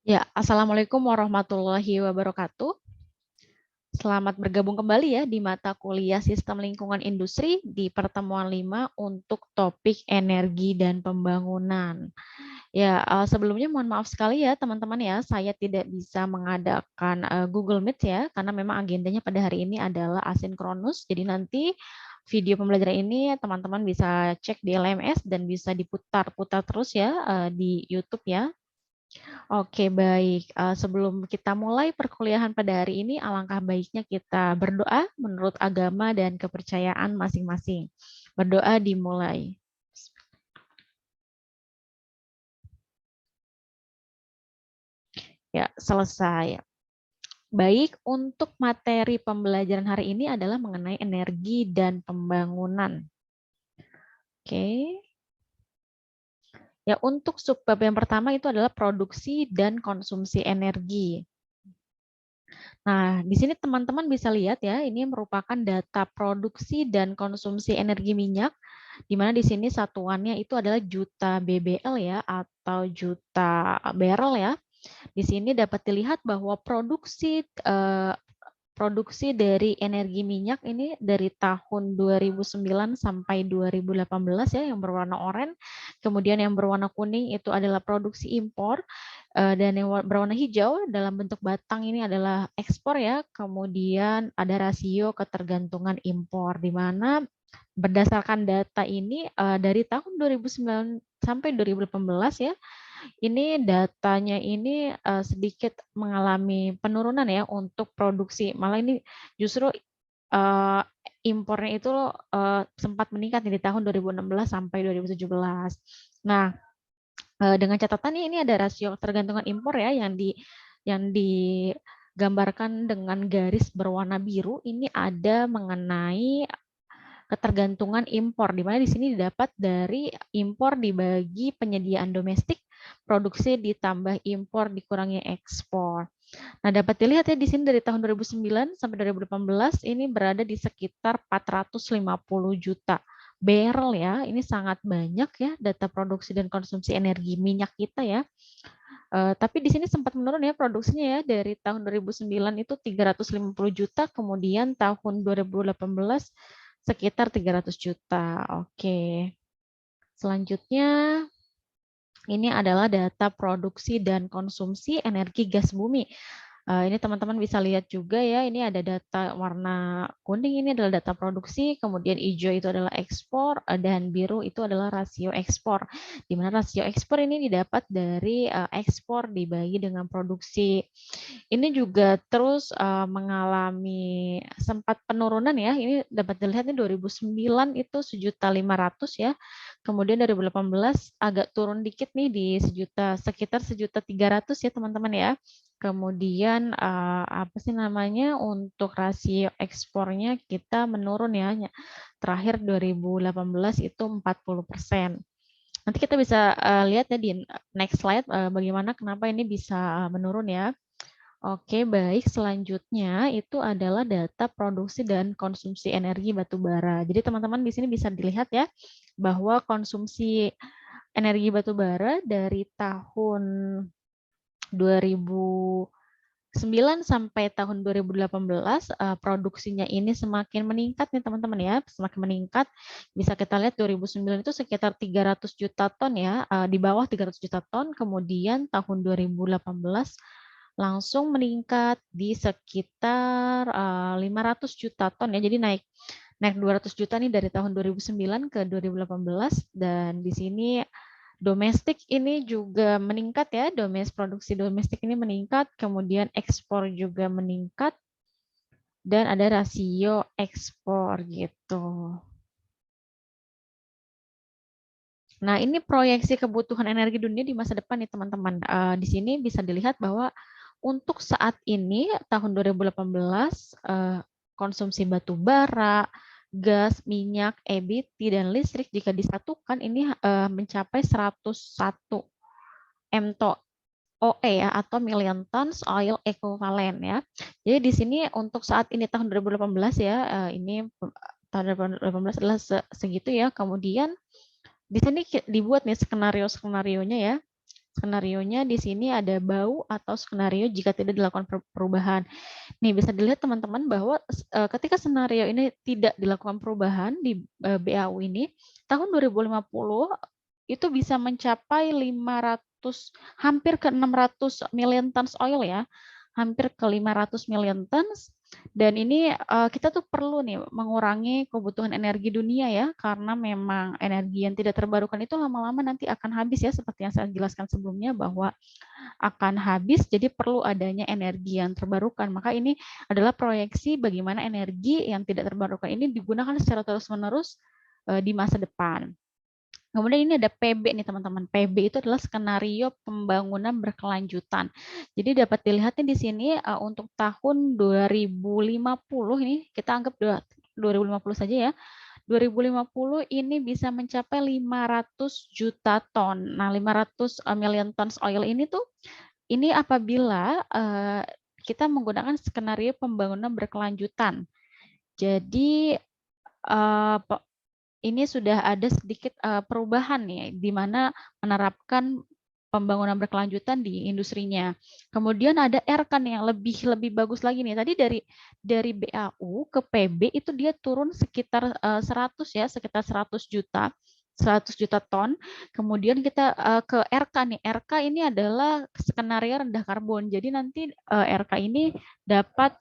Ya, Assalamualaikum warahmatullahi wabarakatuh. Selamat bergabung kembali ya di mata kuliah Sistem Lingkungan Industri di pertemuan 5 untuk topik energi dan pembangunan. Ya, sebelumnya mohon maaf sekali ya teman-teman ya, saya tidak bisa mengadakan Google Meet ya, karena memang agendanya pada hari ini adalah asinkronus. Jadi nanti video pembelajaran ini teman-teman bisa cek di LMS dan bisa diputar-putar terus ya di YouTube ya. Oke, baik. Sebelum kita mulai perkuliahan pada hari ini, alangkah baiknya kita berdoa menurut agama dan kepercayaan masing-masing. Berdoa dimulai. Ya, selesai. Baik, untuk materi pembelajaran hari ini adalah mengenai energi dan pembangunan. Oke. Ya, untuk subbab yang pertama itu adalah produksi dan konsumsi energi. Nah, di sini teman-teman bisa lihat ya, ini merupakan data produksi dan konsumsi energi minyak, di mana di sini satuannya itu adalah juta BBL ya, atau juta barrel ya. Di sini dapat dilihat bahwa produksi dari energi minyak ini dari tahun 2009 sampai 2018 ya, yang berwarna oranye. Kemudian yang berwarna kuning itu adalah produksi impor, dan yang berwarna hijau dalam bentuk batang ini adalah ekspor ya. Kemudian ada rasio ketergantungan impor, di mana berdasarkan data ini dari tahun 2009 sampai 2018 ya, ini datanya ini sedikit mengalami penurunan ya untuk produksi. Malah ini justru impornya itu sempat meningkat di tahun 2016 sampai 2017. Nah, dengan catatannya ini ada rasio tergantungan impor ya yang digambarkan dengan garis berwarna biru. Ini ada mengenai ketergantungan impor, di mana di sini didapat dari impor dibagi penyediaan domestik, produksi ditambah impor dikurangi ekspor. Nah, dapat dilihat ya di sini dari tahun 2009 sampai 2018 ini berada di sekitar 450 juta barrel ya. Ini sangat banyak ya data produksi dan konsumsi energi minyak kita ya. Tapi di sini sempat menurun ya produksinya ya, dari tahun 2009 itu 350 juta, kemudian tahun 2018 sekitar 300 juta. Oke. Selanjutnya ini adalah data produksi dan konsumsi energi gas bumi. Ini teman-teman bisa lihat juga ya, ini ada data warna kuning, ini adalah data produksi, kemudian hijau itu adalah ekspor, dan biru itu adalah rasio ekspor. Di mana rasio ekspor ini didapat dari ekspor dibagi dengan produksi. Ini juga terus mengalami sempat penurunan ya, ini dapat dilihat nih 2009 itu 1.500.000 ya, kemudian 2018 agak turun dikit nih di sekitar 1.300.000 ya teman-teman ya. Kemudian apa sih namanya, untuk rasio ekspornya kita menurun ya. Terakhir 2018 itu 40%. Nanti kita bisa lihat ya di next slide bagaimana kenapa ini bisa menurun ya. Oke, baik. Selanjutnya itu adalah data produksi dan konsumsi energi batu bara. Jadi teman-teman di sini bisa dilihat ya bahwa konsumsi energi batu bara dari tahun 2009 sampai tahun 2018 produksinya ini semakin meningkat nih teman-teman ya, semakin meningkat. Bisa kita lihat 2009 itu sekitar 300 juta ton ya, di bawah 300 juta ton, kemudian tahun 2018 langsung meningkat di sekitar 500 juta ton ya, jadi naik 200 juta nih dari tahun 2009 ke 2018, dan di sini domestik ini juga meningkat ya, produksi domestik ini meningkat, kemudian ekspor juga meningkat, dan ada rasio ekspor gitu. Nah, ini proyeksi kebutuhan energi dunia di masa depan nih teman-teman. Di sini bisa dilihat bahwa untuk saat ini tahun 2018 konsumsi batu bara, gas, minyak, EBT, dan listrik jika disatukan ini mencapai 101 MTO OE ya, atau million tons oil equivalent ya. Jadi di sini untuk saat ini tahun 2018 ya, ini tahun 2018 adalah segitu ya. Kemudian di sini dibuat nih skenario-skenarionya ya. Skenarionya di sini ada bau atau skenario jika tidak dilakukan perubahan. Nih bisa dilihat teman-teman bahwa ketika skenario ini tidak dilakukan perubahan di BAU ini, tahun 2050 itu bisa mencapai 500, hampir ke 600 million tons oil ya, hampir ke 500 million tons. Dan ini kita tuh perlu nih mengurangi kebutuhan energi dunia ya, karena memang energi yang tidak terbarukan itu lama-lama nanti akan habis ya, seperti yang saya jelaskan sebelumnya bahwa akan habis, jadi perlu adanya energi yang terbarukan. Maka ini adalah proyeksi bagaimana energi yang tidak terbarukan ini digunakan secara terus-menerus di masa depan. Kemudian ini ada PB nih teman-teman. PB itu adalah skenario pembangunan berkelanjutan. Jadi dapat dilihatnya di sini untuk tahun 2050 ini kita anggap 2050 saja ya. 2050 ini bisa mencapai 500 juta ton. Nah, 500 million tons oil ini tuh ini apabila kita menggunakan skenario pembangunan berkelanjutan. Jadi ini sudah ada sedikit perubahan nih, di mana menerapkan pembangunan berkelanjutan di industrinya. Kemudian ada RK nih yang lebih bagus lagi nih. Tadi dari BAU ke PB itu dia turun sekitar 100 ya, sekitar 100 juta ton. Kemudian kita ke RK nih. RK ini adalah skenario rendah karbon. Jadi nanti RK ini dapat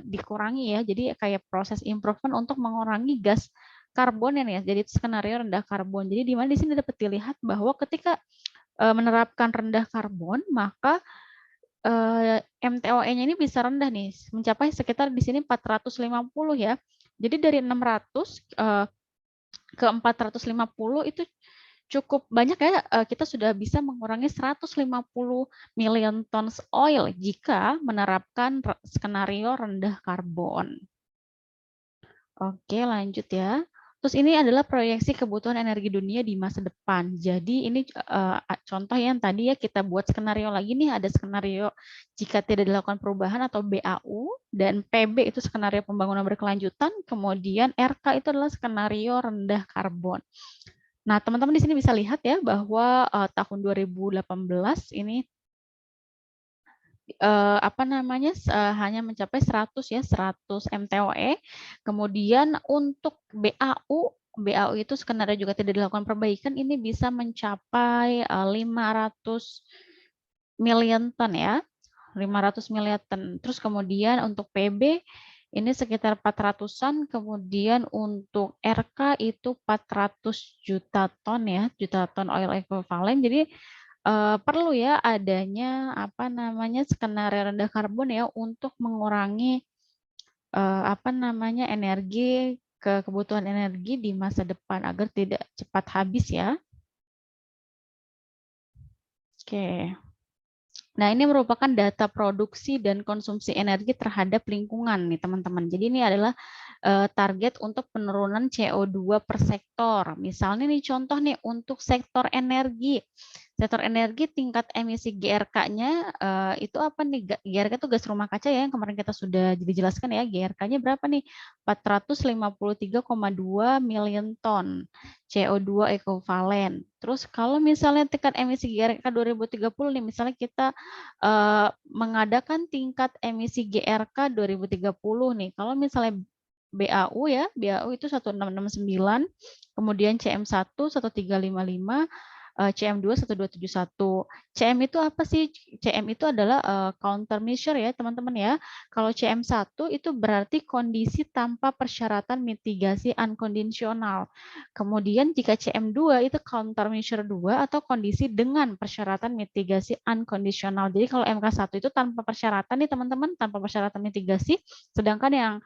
dikurangi ya. Jadi kayak proses improvement untuk mengurangi gas karbon ya, jadi skenario rendah karbon. Jadi di mana di sini dapat dilihat bahwa ketika menerapkan rendah karbon, maka MTOE-nya ini bisa rendah nih, mencapai sekitar di sini 450 ya. Jadi dari 600 ke 450 itu cukup banyak ya, kita sudah bisa mengurangi 150 million tons oil jika menerapkan skenario rendah karbon. Oke, lanjut ya. Terus ini adalah proyeksi kebutuhan energi dunia di masa depan. Jadi ini contoh yang tadi ya kita buat skenario lagi nih, ada skenario jika tidak dilakukan perubahan atau BAU, dan PB itu skenario pembangunan berkelanjutan, kemudian RK itu adalah skenario rendah karbon. Nah, teman-teman di sini bisa lihat ya bahwa tahun 2018 ini hanya mencapai 100 ya, 100 MTOE. Kemudian untuk BAU itu skenario juga tidak dilakukan perbaikan, ini bisa mencapai 500 million ton ya, 500 million ton. Terus kemudian untuk PB ini sekitar 400-an, kemudian untuk RK itu 400 juta ton ya, juta ton oil equivalent. Jadi perlu ya adanya skenario rendah karbon ya untuk mengurangi energi kebutuhan energi di masa depan agar tidak cepat habis ya. Oke. Nah, ini merupakan data produksi dan konsumsi energi terhadap lingkungan nih teman-teman. Jadi ini adalah target untuk penurunan CO2 per sektor. Misalnya nih contoh nih untuk sektor energi. Sektor energi tingkat emisi GRK-nya itu apa nih? GRK itu gas rumah kaca ya, yang kemarin kita sudah dijelaskan ya. GRK-nya berapa nih? 453,2 million ton CO2 ekivalen. Terus kalau misalnya tingkat emisi GRK 2030 nih, misalnya kita mengadakan tingkat emisi GRK 2030 nih. Kalau misalnya BAU ya, BAU itu 1669, kemudian CM1 1355, CM2 1271. CM itu apa sih? CM itu adalah countermeasure ya, teman-teman ya. Kalau CM1 itu berarti kondisi tanpa persyaratan mitigasi unkondisional. Kemudian jika CM2 itu countermeasure 2 atau kondisi dengan persyaratan mitigasi unkondisional. Jadi kalau MK1 itu tanpa persyaratan nih teman-teman, tanpa persyaratan mitigasi, sedangkan yang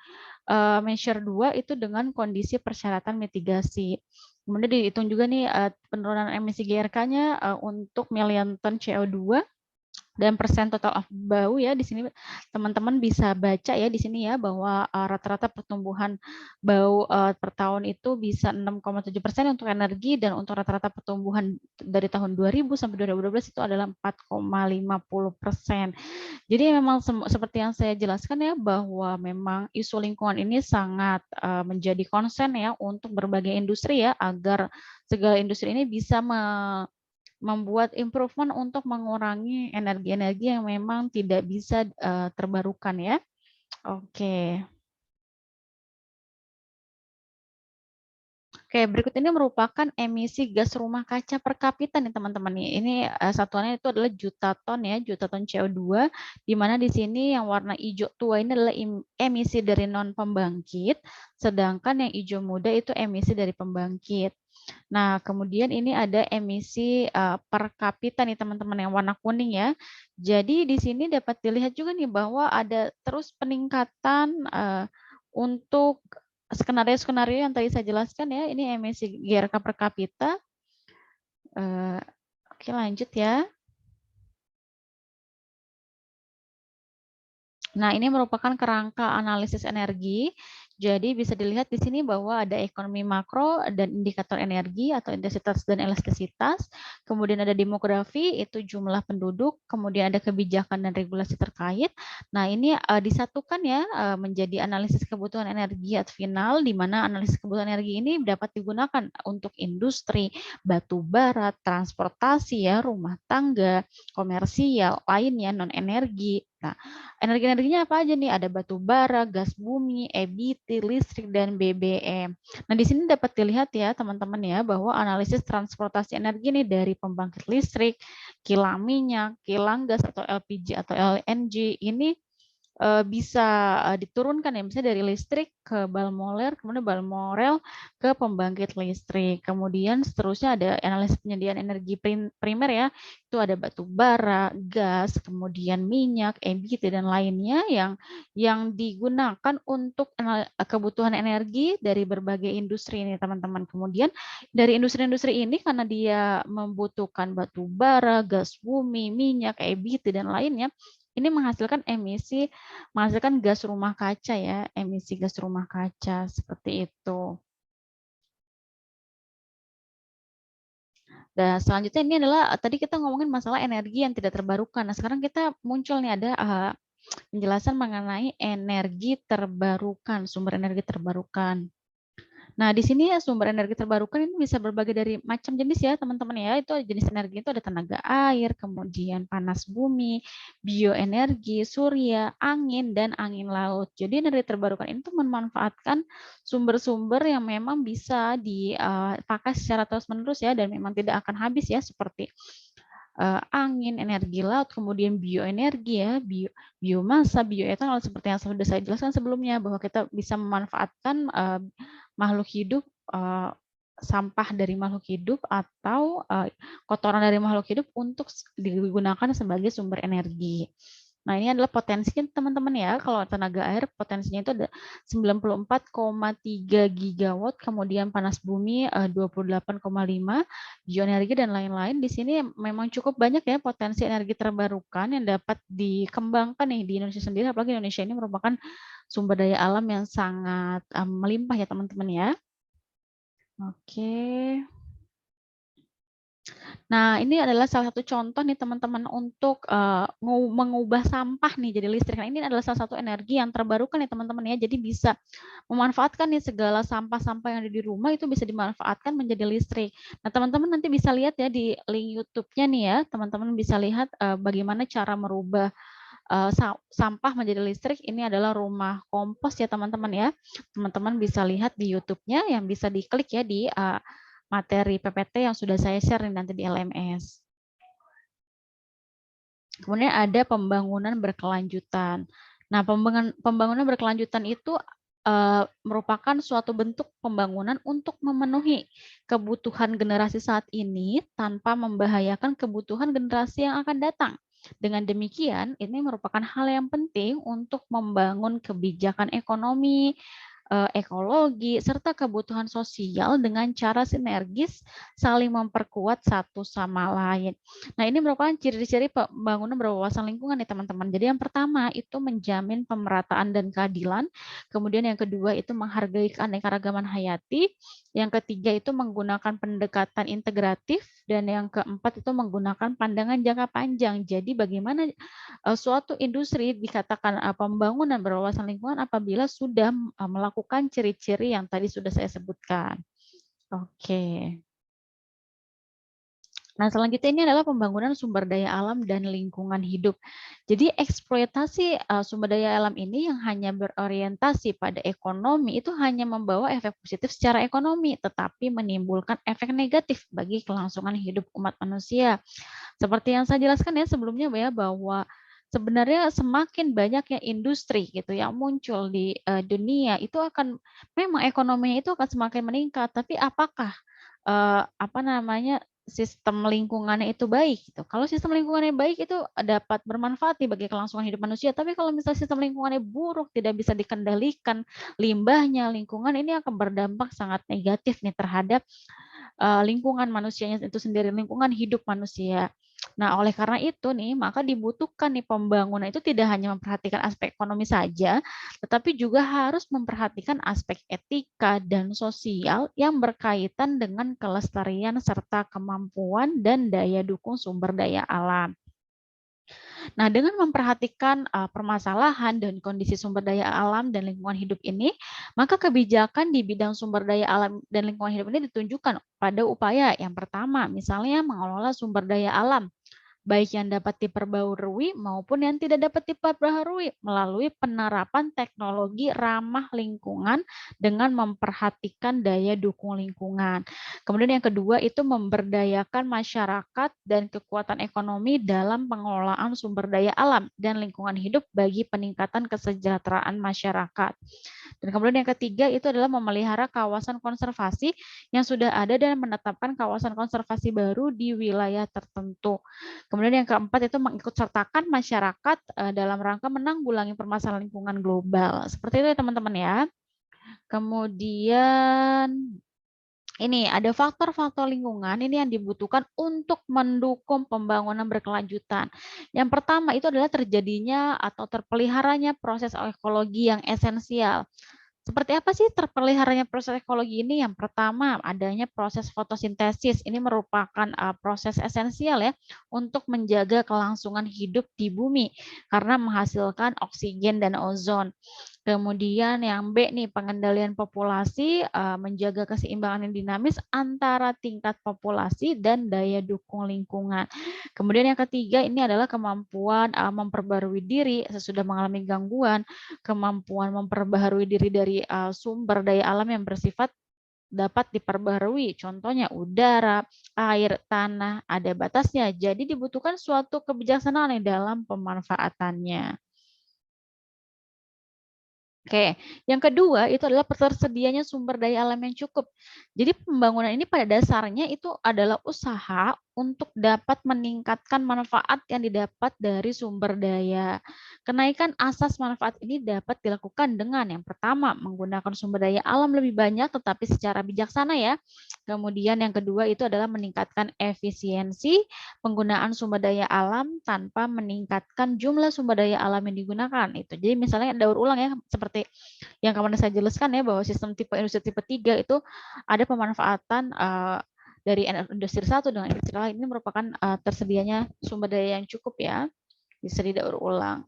measure 2 itu dengan kondisi persyaratan mitigasi. Kemudian dihitung juga nih penurunan emisi GRK-nya untuk million ton CO2 dan persen total of bau ya. Di sini teman-teman bisa baca ya di sini ya bahwa rata-rata pertumbuhan bau per tahun itu bisa 6,7% untuk energi, dan untuk rata-rata pertumbuhan dari tahun 2000 sampai 2012 itu adalah 4,50%. Jadi memang seperti yang saya jelaskan ya bahwa memang isu lingkungan ini sangat menjadi concern ya untuk berbagai industri ya, agar segala industri ini bisa membuat improvement untuk mengurangi energi-energi yang memang tidak bisa terbarukan ya. Oke. Oke, berikut ini merupakan emisi gas rumah kaca per kapita nih teman-teman nih. Ini satuannya itu adalah juta ton ya, juta ton CO2, di mana di sini yang warna hijau tua ini adalah emisi dari non pembangkit, sedangkan yang hijau muda itu emisi dari pembangkit. Nah, kemudian ini ada emisi per kapita nih teman-teman yang warna kuning ya. Jadi di sini dapat dilihat juga nih bahwa ada terus peningkatan untuk skenario-skenario yang tadi saya jelaskan ya. Ini emisi GRK per kapita. Oke, lanjut ya. Nah, ini merupakan kerangka analisis energi. Jadi bisa dilihat di sini bahwa ada ekonomi makro dan indikator energi atau intensitas dan elastisitas. Kemudian ada demografi, itu jumlah penduduk. Kemudian ada kebijakan dan regulasi terkait. Nah, ini disatukan ya menjadi analisis kebutuhan energi at final, di mana analisis kebutuhan energi ini dapat digunakan untuk industri, batu bara, transportasi ya, rumah tangga, komersial, lainnya non-energi. Nah, energi-energinya apa aja nih? Ada batu bara, gas bumi, EBT, listrik, dan BBM. Nah, di sini dapat dilihat ya teman-teman ya bahwa analisis transportasi energi nih dari pembangkit listrik, kilang minyak, kilang gas atau LPG atau LNG ini bisa diturunkan ya, misalnya dari listrik ke balmoral, kemudian balmoral ke pembangkit listrik. Kemudian seterusnya ada analisis penyediaan energi primer ya, itu ada batu bara, gas, kemudian minyak, EBT dan lainnya yang digunakan untuk kebutuhan energi dari berbagai industri ini teman-teman. Kemudian dari industri-industri ini karena dia membutuhkan batu bara, gas bumi, minyak, EBT dan lainnya, ini menghasilkan gas rumah kaca ya, emisi gas rumah kaca seperti itu. Dan selanjutnya ini adalah tadi kita ngomongin masalah energi yang tidak terbarukan. Nah, sekarang kita muncul nih ada penjelasan mengenai energi terbarukan, sumber energi terbarukan. Nah, di sini ya sumber energi terbarukan ini bisa berbagai dari macam jenis ya, teman-teman ya. Itu jenis energi itu ada tenaga air, kemudian panas bumi, bioenergi, surya, angin, dan angin laut. Jadi energi terbarukan itu memanfaatkan sumber-sumber yang memang bisa dipakai secara terus-menerus ya, dan memang tidak akan habis ya, seperti angin, energi laut, kemudian bioenergi ya, biomasa, bioetanol seperti yang sudah saya jelaskan sebelumnya bahwa kita bisa memanfaatkan makhluk hidup, sampah dari makhluk hidup atau kotoran dari makhluk hidup untuk digunakan sebagai sumber energi. Nah, ini adalah potensi teman-teman ya. Kalau tenaga air potensinya itu ada 94,3 gigawatt, kemudian panas bumi 28,5, bioenergi dan lain-lain. Di sini memang cukup banyak ya potensi energi terbarukan yang dapat dikembangkan nih di Indonesia sendiri. Apalagi Indonesia ini merupakan sumber daya alam yang sangat melimpah ya teman-teman ya. Oke. Nah, ini adalah salah satu contoh nih teman-teman untuk mengubah sampah nih jadi listrik. Nah, ini adalah salah satu energi yang terbarukan nih teman-teman ya. Jadi bisa memanfaatkan nih segala sampah-sampah yang ada di rumah itu bisa dimanfaatkan menjadi listrik. Nah, teman-teman nanti bisa lihat ya di link YouTube-nya nih ya. Teman-teman bisa lihat bagaimana cara merubah sampah menjadi listrik. Ini adalah rumah kompos ya teman-teman ya. Teman-teman bisa lihat di YouTube-nya yang bisa diklik ya di materi PPT yang sudah saya share nanti di LMS. Kemudian ada pembangunan berkelanjutan. Nah, pembangunan berkelanjutan itu merupakan suatu bentuk pembangunan untuk memenuhi kebutuhan generasi saat ini tanpa membahayakan kebutuhan generasi yang akan datang. Dengan demikian, ini merupakan hal yang penting untuk membangun kebijakan ekonomi, ekologi, serta kebutuhan sosial dengan cara sinergis saling memperkuat satu sama lain. Nah, ini merupakan ciri-ciri pembangunan berwawasan lingkungan nih teman-teman. Jadi yang pertama itu menjamin pemerataan dan keadilan, kemudian yang kedua itu menghargai keanekaragaman hayati, yang ketiga itu menggunakan pendekatan integratif, dan yang keempat itu menggunakan pandangan jangka panjang. Jadi bagaimana suatu industri dikatakan pembangunan berwawasan lingkungan apabila sudah melakukan ciri-ciri yang tadi sudah saya sebutkan. Oke. Nah, selanjutnya ini adalah pembangunan sumber daya alam dan lingkungan hidup. Jadi eksploitasi sumber daya alam ini yang hanya berorientasi pada ekonomi itu hanya membawa efek positif secara ekonomi, tetapi menimbulkan efek negatif bagi kelangsungan hidup umat manusia. Seperti yang saya jelaskan ya sebelumnya ya bahwa sebenarnya semakin banyaknya industri gitu yang muncul di dunia itu akan memang ekonominya itu akan semakin meningkat, tapi apakah apa namanya sistem lingkungannya itu baik gitu. Kalau sistem lingkungannya baik itu dapat bermanfaat nih bagi kelangsungan hidup manusia. Tapi kalau misalnya sistem lingkungannya buruk, tidak bisa dikendalikan limbahnya, lingkungan ini akan berdampak sangat negatif nih terhadap lingkungan manusianya itu sendiri, lingkungan hidup manusia. Nah, oleh karena itu nih, maka dibutuhkan nih pembangunan itu tidak hanya memperhatikan aspek ekonomi saja, tetapi juga harus memperhatikan aspek etika dan sosial yang berkaitan dengan kelestarian serta kemampuan dan daya dukung sumber daya alam. Nah, dengan memperhatikan permasalahan dan kondisi sumber daya alam dan lingkungan hidup ini, maka kebijakan di bidang sumber daya alam dan lingkungan hidup ini ditunjukkan pada upaya yang pertama, misalnya mengelola sumber daya alam baik yang dapat diperbarui maupun yang tidak dapat diperbarui melalui penerapan teknologi ramah lingkungan dengan memperhatikan daya dukung lingkungan. Kemudian yang kedua itu memberdayakan masyarakat dan kekuatan ekonomi dalam pengelolaan sumber daya alam dan lingkungan hidup bagi peningkatan kesejahteraan masyarakat. Dan kemudian yang ketiga itu adalah memelihara kawasan konservasi yang sudah ada dan menetapkan kawasan konservasi baru di wilayah tertentu. Kemudian yang keempat itu mengikutsertakan masyarakat dalam rangka menanggulangi permasalahan lingkungan global. Seperti itu ya teman-teman ya. Kemudian ini ada faktor-faktor lingkungan ini yang dibutuhkan untuk mendukung pembangunan berkelanjutan. Yang pertama itu adalah terjadinya atau terpeliharanya proses ekologi yang esensial. Seperti apa sih terpeliharanya proses ekologi ini? Yang pertama, adanya proses fotosintesis. Ini merupakan proses esensial ya untuk menjaga kelangsungan hidup di bumi karena menghasilkan oksigen dan ozon. Kemudian yang B nih, pengendalian populasi, menjaga keseimbangan yang dinamis antara tingkat populasi dan daya dukung lingkungan. Kemudian yang ketiga ini adalah kemampuan memperbarui diri sesudah mengalami gangguan, kemampuan memperbaharui diri dari sumber daya alam yang bersifat dapat diperbarui, contohnya udara, air, tanah, ada batasnya. Jadi dibutuhkan suatu kebijaksanaan dalam pemanfaatannya. Oke, yang kedua itu adalah tersedianya sumber daya alam yang cukup. Jadi pembangunan ini pada dasarnya itu adalah usaha untuk dapat meningkatkan manfaat yang didapat dari sumber daya. Kenaikan asas manfaat ini dapat dilakukan dengan yang pertama menggunakan sumber daya alam lebih banyak tetapi secara bijaksana ya. Kemudian yang kedua itu adalah meningkatkan efisiensi penggunaan sumber daya alam tanpa meningkatkan jumlah sumber daya alam yang digunakan. Itu. Jadi misalnya daur ulang ya seperti yang kemarin saya jelaskan ya bahwa sistem tipe industri tipe 3 itu ada pemanfaatan dari industri satu dengan industri lain. Ini merupakan tersedianya sumber daya yang cukup ya, bisa didaur ulang.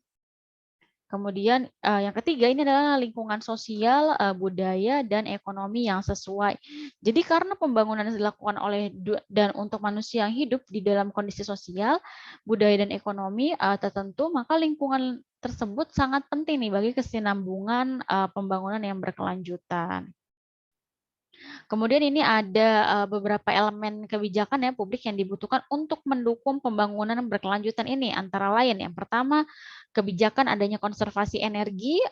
Kemudian yang ketiga ini adalah lingkungan sosial, budaya, dan ekonomi yang sesuai. Jadi karena pembangunan yang dilakukan oleh dan untuk manusia yang hidup di dalam kondisi sosial, budaya, dan ekonomi tertentu, maka lingkungan tersebut sangat penting nih bagi kesinambungan pembangunan yang berkelanjutan. Kemudian ini ada beberapa elemen kebijakan ya publik yang dibutuhkan untuk mendukung pembangunan berkelanjutan ini antara lain yang pertama kebijakan adanya konservasi energi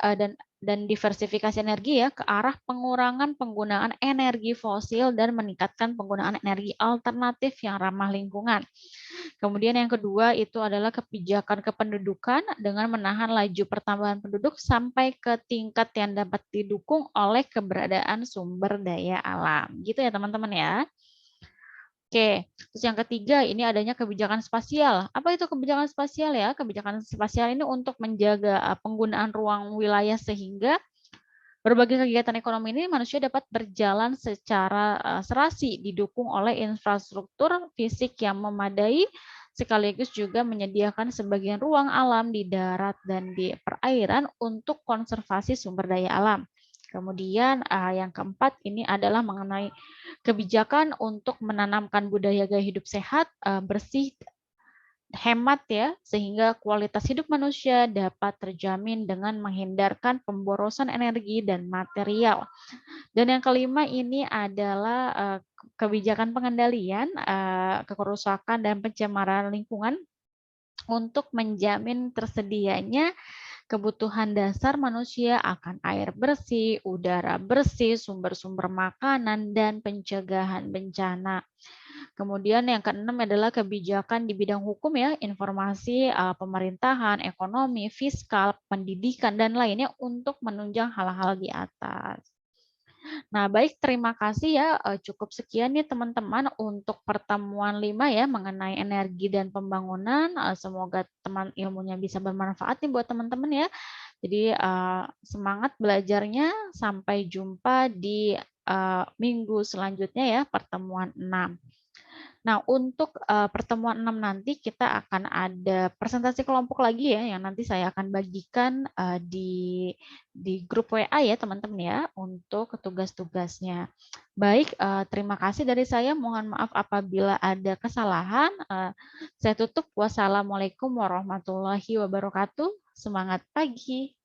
dan diversifikasi energi ya ke arah pengurangan penggunaan energi fosil dan meningkatkan penggunaan energi alternatif yang ramah lingkungan. Kemudian yang kedua itu adalah kebijakan kependudukan dengan menahan laju pertambahan penduduk sampai ke tingkat yang dapat didukung oleh keberadaan sumber daya alam. Gitu ya teman-teman ya. Oke, terus yang ketiga ini adanya kebijakan spasial. Apa itu kebijakan spasial ya? Kebijakan spasial ini untuk menjaga penggunaan ruang wilayah sehingga berbagai kegiatan ekonomi ini manusia dapat berjalan secara serasi didukung oleh infrastruktur fisik yang memadai sekaligus juga menyediakan sebagian ruang alam di darat dan di perairan untuk konservasi sumber daya alam. Kemudian yang keempat ini adalah mengenai kebijakan untuk menanamkan budaya gaya hidup sehat, bersih, hemat ya, sehingga kualitas hidup manusia dapat terjamin dengan menghindarkan pemborosan energi dan material. Dan yang kelima ini adalah kebijakan pengendalian kerusakan dan pencemaran lingkungan untuk menjamin tersedianya kebutuhan dasar manusia akan air bersih, udara bersih, sumber-sumber makanan, dan pencegahan bencana. Kemudian yang keenam adalah kebijakan di bidang hukum ya, informasi, pemerintahan, ekonomi, fiskal, pendidikan, dan lainnya untuk menunjang hal-hal di atas. Nah, baik, terima kasih ya. Cukup sekian nih teman-teman untuk pertemuan 5 ya mengenai energi dan pembangunan. Semoga teman ilmunya bisa bermanfaat nih buat teman-teman ya. Jadi semangat belajarnya. Sampai jumpa di minggu selanjutnya ya, pertemuan 6. Nah, untuk pertemuan 6 nanti kita akan ada presentasi kelompok lagi ya, yang nanti saya akan bagikan di grup WA ya teman-teman ya, untuk tugas-tugasnya. Baik, terima kasih dari saya. Mohon maaf apabila ada kesalahan. Saya tutup. Wassalamualaikum warahmatullahi wabarakatuh. Semangat pagi.